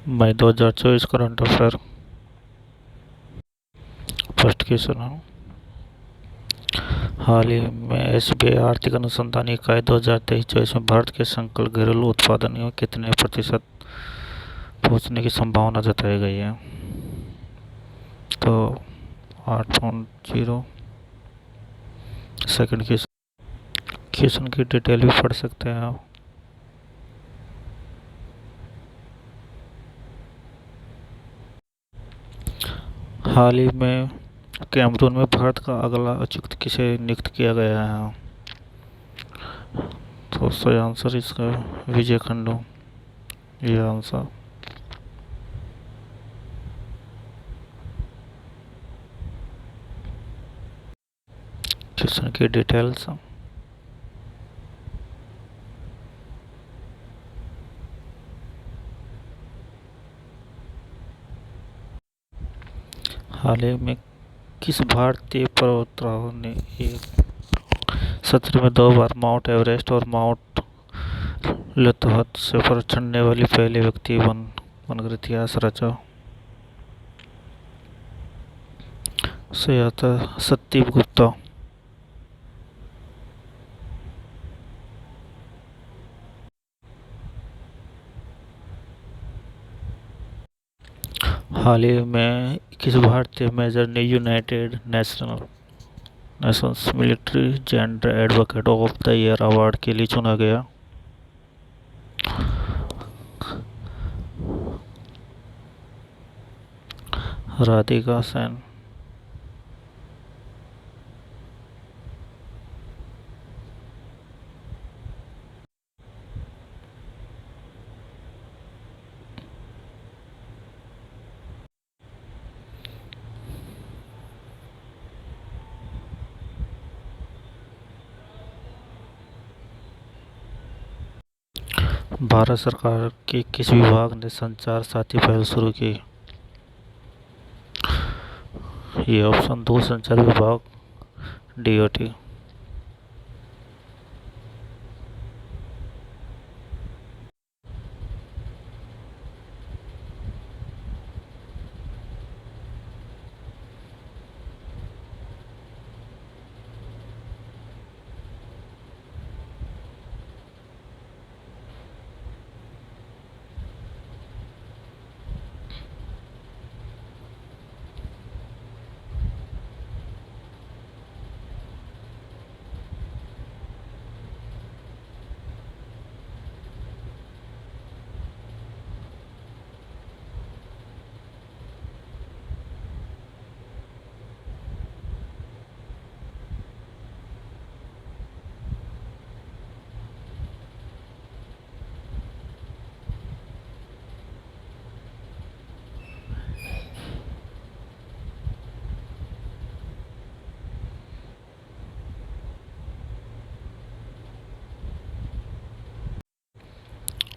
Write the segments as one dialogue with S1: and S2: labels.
S1: मई 2024 current affair. First question है, हाल ही में एसबीआई आर्थिक अनुसंधान इकाई 2023-24 में भारत के सकल घरेलू उत्पादन में कितने प्रतिशत पहुंचने की संभावना जताई गई है? तो 8.0। सेकंड क्वेश्चन की डिटेल भी पढ़ सकते हैं आप। हाल ही में कैमरून में भारत का अगला उच्चायुक्त किसे नियुक्त किया गया है? तो सही आंसर इसका विजय खंडू, ये आंसर। क्वेश्चन की डिटेल्स, हाल ही में किस भारतीय पर्वतारोही ने एक सत्र में 2 बार माउंट एवरेस्ट और माउंट लेतोहत पर चढ़ने वाली पहले व्यक्ति बनकर इतिहास रचा? सही आता सत्यप गुप्ता। हाल ही में किस भारतीय मेजर ने United Nations military gender advocate of the year award के लिए चुना गया? राधिका सेन। भारत सरकार के किस विभाग ने संचार साथी पहल शुरू की? ये ऑप्शन दूरसंचार विभाग, डीओटी।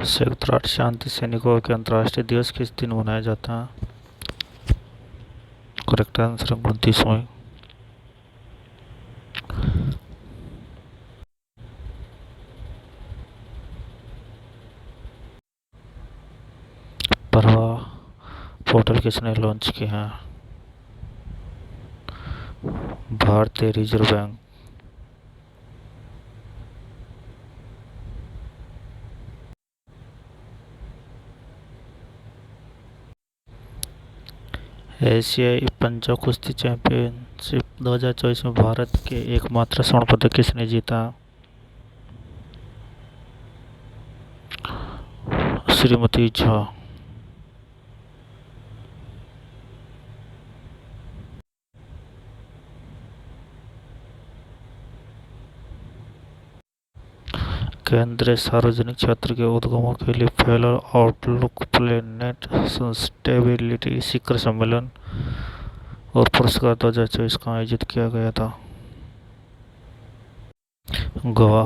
S1: संयुक्त राष्ट्र शांति सैनिकों के अंतर्राष्ट्रीय दिवस किस दिन मनाया जाता है? करेक्ट आंसर 29 मई। प्रवाह पोर्टल किसने लॉन्च किया है? भारतीय रिजर्व बैंक। एशियाई पंजा कुश्ती चैंपियनशिप 2024 में भारत के एकमात्र स्वर्ण पदक किसने जीता? श्रीमती झा। केंद्रीय सार्वजनिक क्षेत्र के उद्यमों के लिए पहला आउटलुक प्लेनेट सस्टेनेबिलिटी शिखर सम्मेलन और पुरस्कार 2024 का आयोजित किया गया था? गोवा।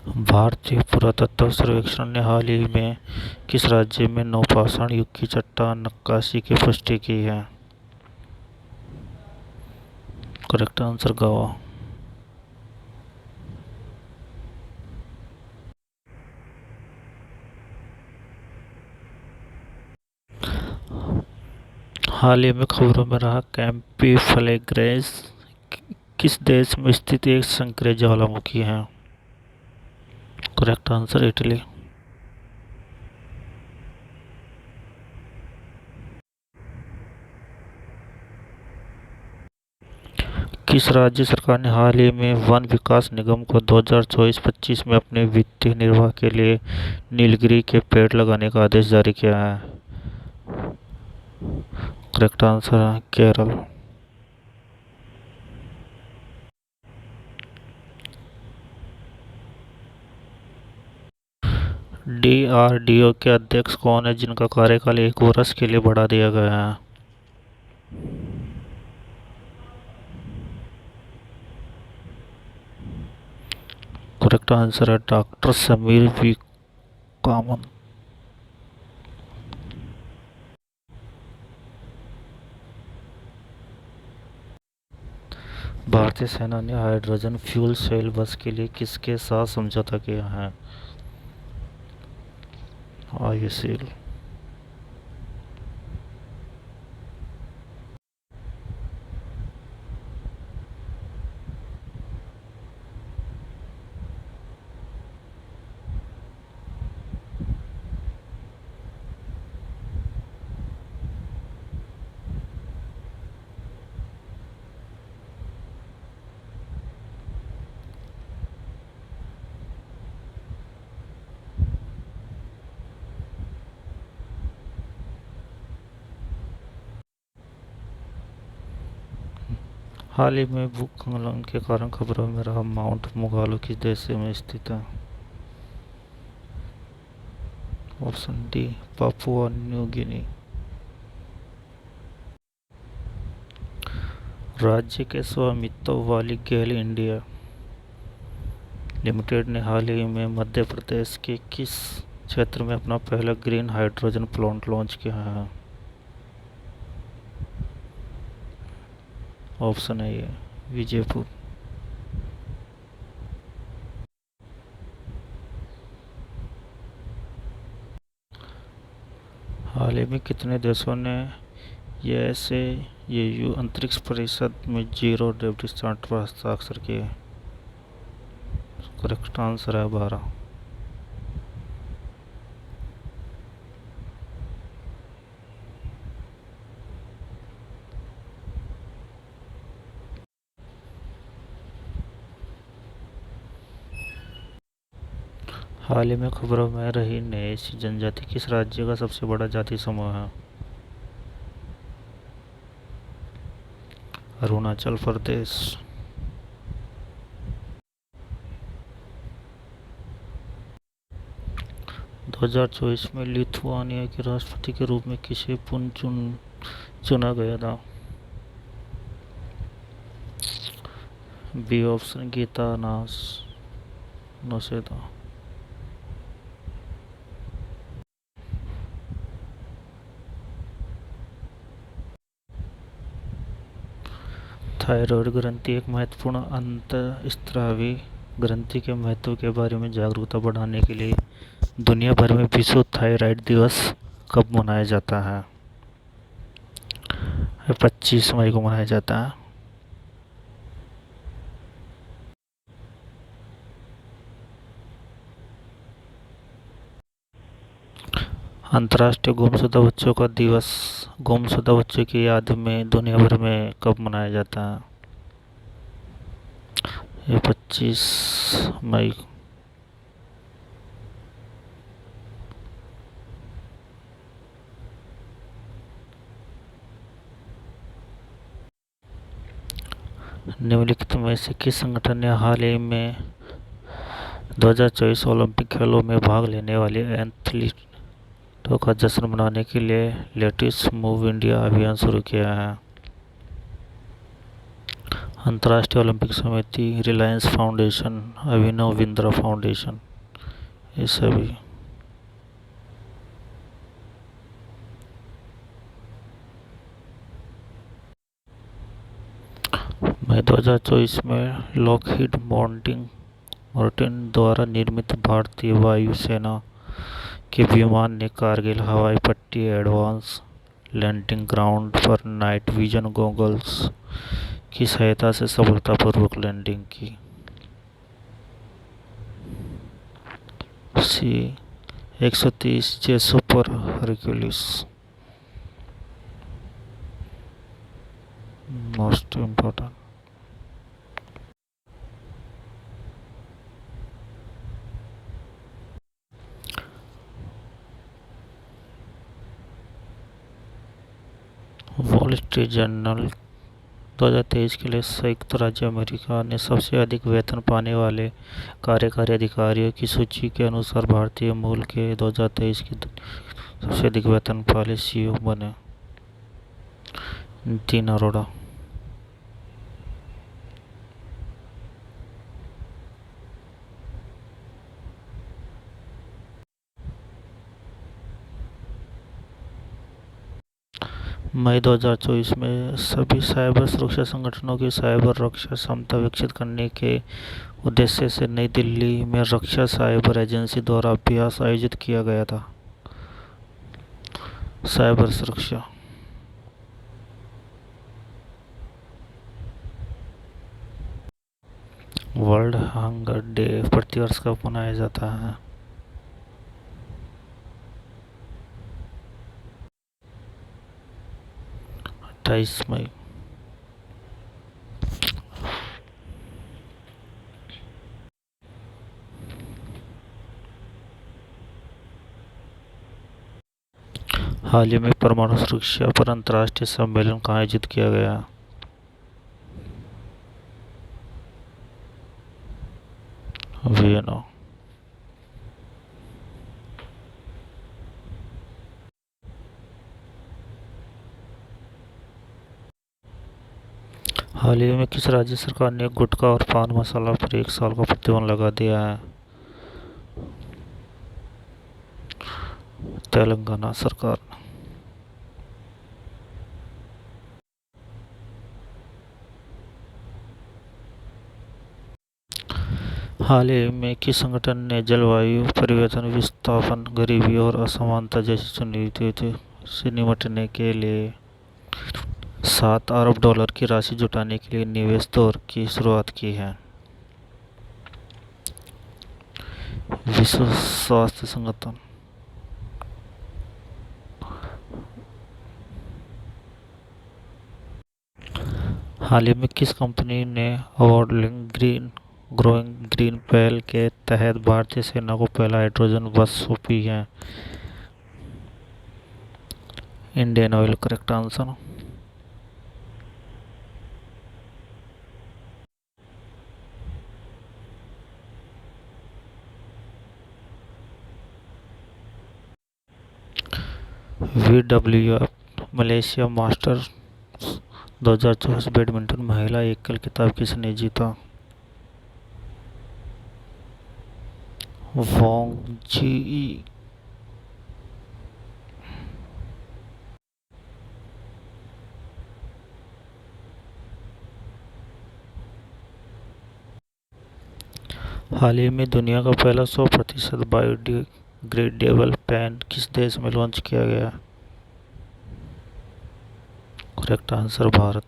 S1: भारतीय पुरातत्व सर्वेक्षण ने हाल ही में किस राज्य में नवपाषाण युग की चट्टान नक्काशी की पुष्टि की है? Correct answer Goa. हाल ही में खबरों में रहा कैंपी फ्लैग्रेंस किस देश में स्थित एक सक्रिय ज्वालामुखी है? Correct answer Italy. किस राज्य सरकार ने हाल ही में वन विकास निगम को 2024-25 में अपने वित्तीय निर्वाह के लिए नीलगिरी के पेड़ लगाने का आदेश जारी किया है? करेक्ट आंसर है केरल। डीआरडीओ के अध्यक्ष कौन है जिनका कार्यकाल 1 वर्ष के लिए बढ़ा दिया गया है? करेक्ट आंसर है डॉक्टर समीर वी कामन। भारतीय सेना ने हाइड्रोजन फ्यूल सेल बस के लिए किसके साथ समझौता किया है? आईएसएल। हाल ही में भूस्खलन के कारण खबरों में रहा माउंट मुगालो किस देश में स्थित है? Option D Papua New Guinea. राज्य के स्वामित्व वाली गेल इंडिया लिमिटेड ने हाल ही में मध्य प्रदेश के किस क्षेत्र में अपना पहला ग्रीन हाइड्रोजन प्लांट लॉन्च किया है? ऑप्शन है विजयपुर। हाल ही में कितने देशों ने यूएसए अंतरिक्ष परिषद में जीरो ग्रेविटी चार्टर पर हस्ताक्षर किए? करेक्ट आंसर है 12। हाल ही में खबरों में रही नेसी जनजाति किस राज्य का सबसे बड़ा जाति समूह है? अरुणाचल प्रदेश। 2024 में लिथुआनिया के राष्ट्रपति के रूप में किसे पुनः चुना गया था? बी ऑप्शन गीतानास नौसेना। थायराइड ग्रंथि एक महत्वपूर्ण अंतःस्रावी ग्रंथि के महत्व के बारे में जागरूकता बढ़ाने के लिए दुनिया भर में विश्व थायराइड दिवस कब मनाया जाता है? 25 मई को मनाया जाता है। अंतर्राष्ट्रीय गुमशुदा बच्चों का दिवस गुमशुदा बच्चों की याद में दुनिया भर में कब मनाया जाता है? ये 25 मई। निम्नलिखित में से किस संगठन ने हाल ही में 2024 ओलंपिक खेलों में भाग लेने वाले एथलीटों का जश्न मनाने के लिए लेट्स मूव इंडिया अभियान शुरू किया है? अंतर्राष्ट्रीय ओलंपिक समिति, रिलायंस फाउंडेशन, अभिनव बिंद्रा फाउंडेशन, ये सभी। मैं मई 2024 में लॉकहीड मार्टिन द्वारा निर्मित भारतीय वायुसेना के विमान ने कारगिल हवाई पट्टी एडवांस लैंडिंग ग्राउंड पर नाइट विजन गॉगल्स की सहायता से सफलतापूर्वक लैंडिंग की। C-130J super Hercules most important. Wall street journal 2023 के लिए संयुक्त राज्य अमेरिका ने सबसे अधिक वेतन पाने वाले कार्यकारी अधिकारियों की सूची के अनुसार भारतीय मूल के 2023 की सबसे अधिक वेतन पाले सीईओ बने नितिन अरोड़ा। मई 2024 में सभी साइबर सुरक्षा संगठनों की साइबर रक्षा क्षमता विकसित करने के उद्देश्य से नई दिल्ली में रक्षा साइबर एजेंसी द्वारा अभ्यास आयोजित किया गया था। साइबर सुरक्षा वर्ल्ड हंगर डे प्रतिवर्ष कब मनाया जाता है? 28 मई। हाल ही में परमाणु सुरक्षा पर अंतर्राष्ट्रीय सम्मेलन कहाँ आयोजित किया गया? वियना। हाल ही में किस राज्य सरकार ने गुटखा और पान मसाला पर 1 साल का प्रतिबंध लगा दिया है? तेलंगाना सरकार। हाल ही में किस संगठन ने जलवायु परिवर्तन, विस्थापन, गरीबी और असमानता जैसी चुनौतियों से निपटने के लिए $7 अरब की राशि जुटाने के लिए निवेश दौर की शुरुआत की है? विश्व स्वास्थ्य संगठन। हाल ही में किस कंपनी ने अवॉर्ड ग्रोइंग ग्रीन पहल के तहत भारतीय सेना को पहला हाइड्रोजन बस सौंपी है? Indian oil correct answer. WWF Malaysia masters 2024 badminton महिला एकल खिताब किसने जीता? वोंग जी। हाल ही में दुनिया का पहला 100% बायोडिग्रेडेबल पेन किस देश में लॉन्च किया गया? Correct answer Bharat.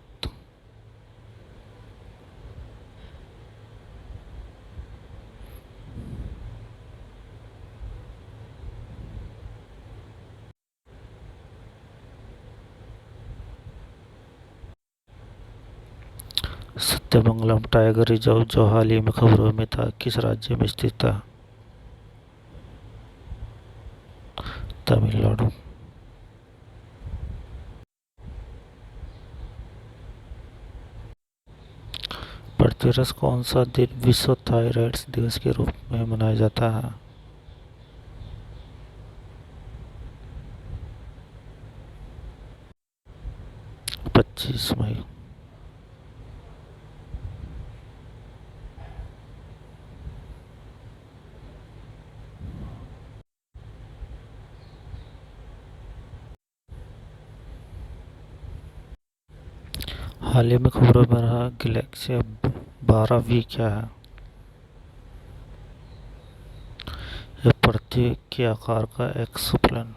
S1: Sathyamangalam tiger reserve जो हाल ही में खबरों में था किस राज्य में स्थित था? तमिलनाडु। प्रतिवर्ष कौन सा दिन विश्व थायराइड दिवस के रूप में मनाया जाता है? 25 मई। हाल ही में खबरों में रहा गैलेक्सी 12V क्या है? यह पृथ्वी के आकार का एक्सोप्लैनेट।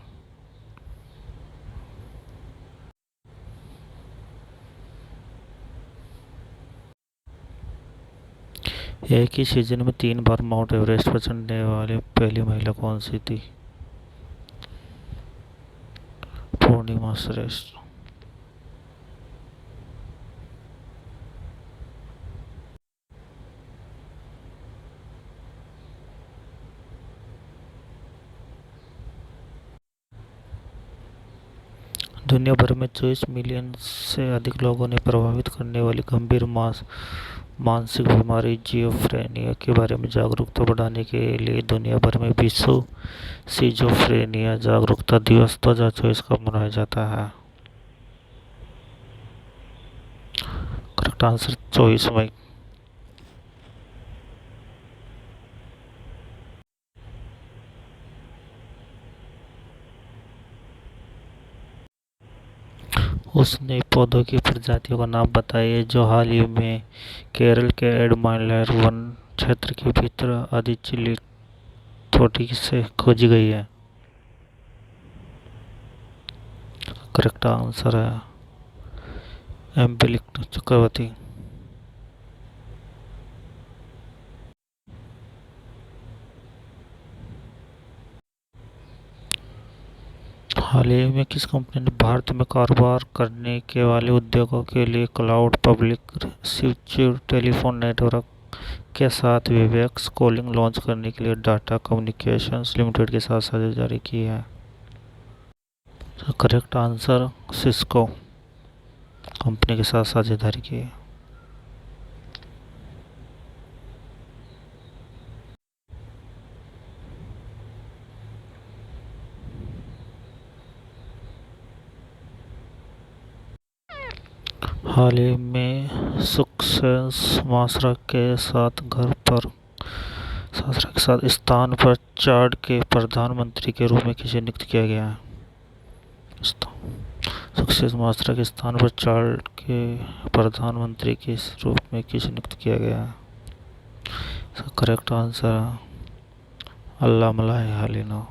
S1: एक ही सीजन में 3 बार माउंट एवरेस्ट पर चढ़ने वाली पहली महिला कौन सी थी? पूर्णिमा श्रेष्ठ। दुनिया भर में 24 मिलियन से अधिक लोगों ने प्रभावित करने वाली गंभीर मानसिक बीमारी जियोफ्रेनिया के बारे में जागरूकता बढ़ाने के लिए दुनिया भर में विश्व सिजोफ्रेनिया जागरूकता दिवस 2024 कब मनाया जाता है? करेक्ट आंसर 24 मई। उसने पौधों की प्रजातियों का नाम बताइए जो हाल ही में केरल के एडमायर वन क्षेत्र के भीतर आदित्य लिथोटी से खोजी गई है। करेक्ट आंसर है एम्बेलिक चक्रवर्ती। हाल ही में किस कंपनी ने भारत में कारोबार करने के वाले उद्योगों के लिए cloud public secure telephone network के साथ वेबएक्स कॉलिंग लॉन्च करने के लिए टाटा कम्युनिकेशंस लिमिटेड के साथ साझेदारी की है? करेक्ट आंसर सिस्को कंपनी के साथ साझेदारी की है। हाल ही में सक्सेस मास्टर के साथ स्थान पर चाड के प्रधानमंत्री के रूप में किसे नियुक्त किया गया है? सक्सेस मास्टर के स्थान पर चाड के प्रधानमंत्री के रूप में किसे नियुक्त किया गया है? करेक्ट आंसर अल्लाह मलाह हालिनो।